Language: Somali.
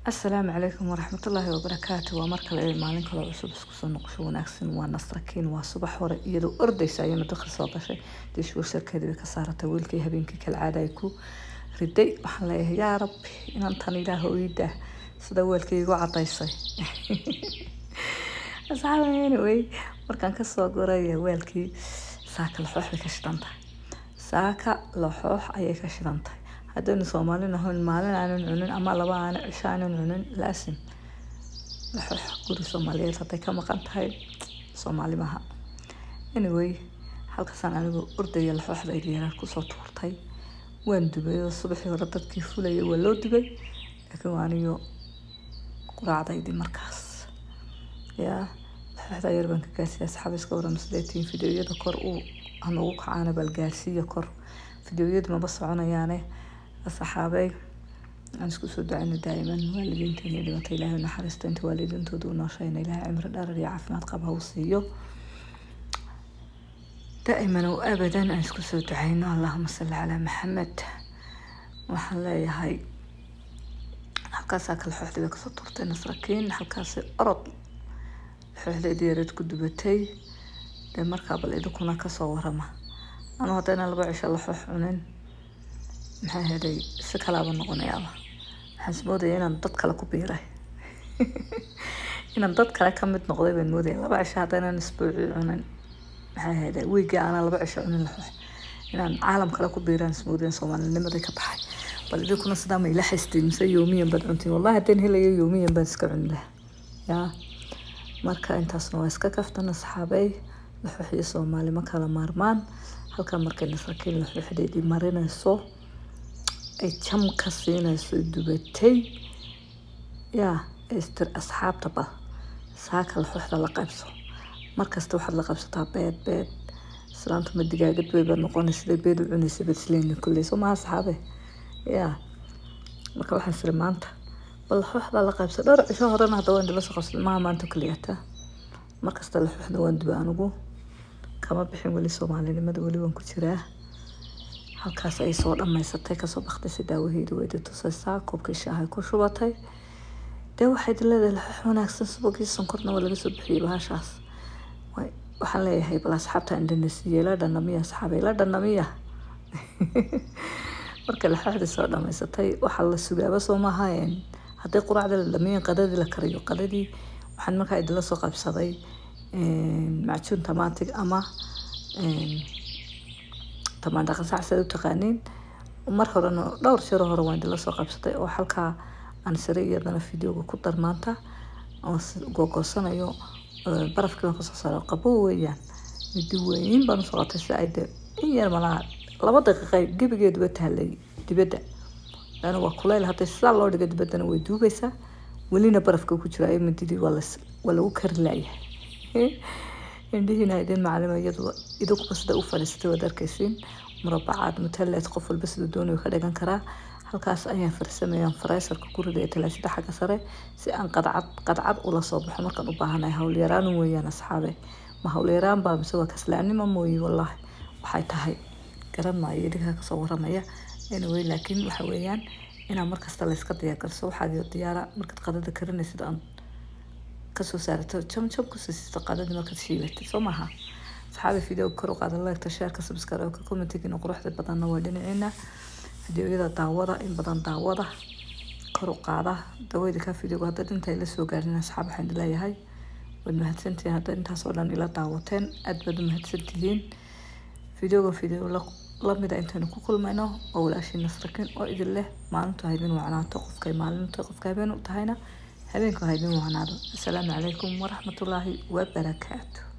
السلام عليكم ورحمة الله وبركاته. ومركل إلى مالين كلا عصب سكسون نقشون أحسن ونصركين وصباح ورا يدو أردي سايم دخل صوتشي ديش وشر كذي بكسارة طويل كي هبينك كالعادة يكو ردي محليه يا رب إن أنتني له ويده سدول كي يقع عطيسي أصحابي anyway مركان كسر قرية ويلكي ساك الحوح بكشتنته ساك الحوح أي كشتنته هذا Soomaalina هون maalin aanan cunin ama laba aan cisho aanan cunin laasim guri Soomaaliyeed haday ka maqan tahay Soomaali maaha anyway halkaasaan anigu ordaya laxooxda yaryar ku soo tuurtay waan dubay subaxii hore dadkii fulay waa loo dubay laakiin waan iyo quraacdaydii markaas laxooxda yar baan ka gaarsiiyay asxaabiska waran isleetiin fiidiyoyada kor uu aan ugu kacaana bal gaarsiiyo kor fiidiyoyada ma soconayaane أصحابي أنا سكوت دعنا دائما والدين تاني اللي بطيلها ونحرست أنت والدين تدونا شيء لها عمر دار يعرف ما تقبها وصيه دائما وأبدا أنا سكوت دعينا اللهم صل على محمد وحلا هاي حكاسك الحوح ذيك سطرتين نسركين حكاس أرض الحوح ذي ديرت كدبتي لمركب اللي دكونا كصورة ما أنا هتنا البعش الحوح عنين maxay haday si kala noqonayaa waxaan moodayay inaan dad kale ku biiray inaan dad kale ka mid noqday baan moodayay laba cisho hadaan isbuuci cunin maxay haday weeyga aan laba cisho cunin lahaa inaan caalam kale ku biiraan moodayay Soomaalinimadii ka baxay bal idinku sidaa ma ila xistiin mise yoomiyan bad cuntiin wallahi hadeen helayo yoomiyan baan iska cun lahaa marka intaas waa iska kaftan asxaabay laxooxii Soomaali ma kala maarmaan halka markay nasrakiin laxooxdeedii marinayso أي كم كسينا سودبتي يا استر أصحاب طبعا ساك الحوحة لقبسه مركز توحد لقبسه بيت سلامتهم الدقايق بيبا نقون سيدي بيد وعني سبتلين كل سو مع أصحابي يا مركز واحد سلمانته والحوحة لقبسه دار شهرنا هدوان دبس قصد ما أنتو كليته مركز الحوحة دوان دبانوغو كما بحين ولي سومالي لما دولي وانكو تراه halkaas ay soo dhamaysatay ka soo baxday sidaawaheedu way tusaysaa koobkii shaaha ku shubatay waxay leedahay wanaagsan subagii sonkorna waa laga soo bixiyay bahashaas waxaan leeyahay bal asxaabta Indonesia la dhanamiya asxaabay la dhanamiya marka la xaxda soo dhamaysatay waxa la sugaaba soo maahayn haday quraacda la dhamiyo qadadii la kariyo qadadii waxaan markaa idin la soo qabsaday macjuun tamaatig ama طبعا دقن ساعة سادو تقانين ومر هورنا دور شهر هور وين دلا سو قبسطay oo halka aan sariiyadana fiidiyowga ku darmaanta oo googosanayo barafka ka soo saaro qabow weeyaan mid weyn baan soo qatay saayde in yar malaa 2 daqiiqo gabigeedu ba tahlay dibadda ana waa kuleyl haday sidaa loo dhigay dibaddana way duubaysaa walina barafka ku jira ay mididii waa lagu kari laayahay عندنا هيدين معلمة يدوق بس ده أوفرستي ودركسين مربعات مثلث قفل بس دوني وكذا كان كرا هالكاس أيام فرسمة أيام فريسر كقول ده تلاشي حاجة صار سأن قطعت ولا صبح مرة كانوا بهنا هول يران ويا أصحابي ما هول يران بمسوا كسلاني ما موي والله وحيتهاي كرم ما يديك كصورة مايا anyway لكن وحويان أنا مركز تلاشي قضية كرسو حاجة ديارة مركز قضية ذكرني سيدان كسو سارتو كم كسو استقادة مركز شيلتي سمعها صحابي فيديو كرو قاد الله يكتشار كسبسكرايب كومنتي كنا قروح بدن نودين عنا فيديو إذا دعوضة إن بدن دعوضة كرو قاده دويد كفيديو هذا أنت اللي سو قارنا أصحاب حين لا يهاي والمهتسنتي هذا أنت صورنا إلى دعوتين أدبد مهتسنتين فيديو لما إذا أنت نقول معنا أو لا شيء نسركن أو إذا الله ما أنتو هايبين وعنا توقف كي ما أنتو توقف كيبين وتهينا هبينكم هايبين وعنادو السلام عليكم ورحمة الله وبركاته.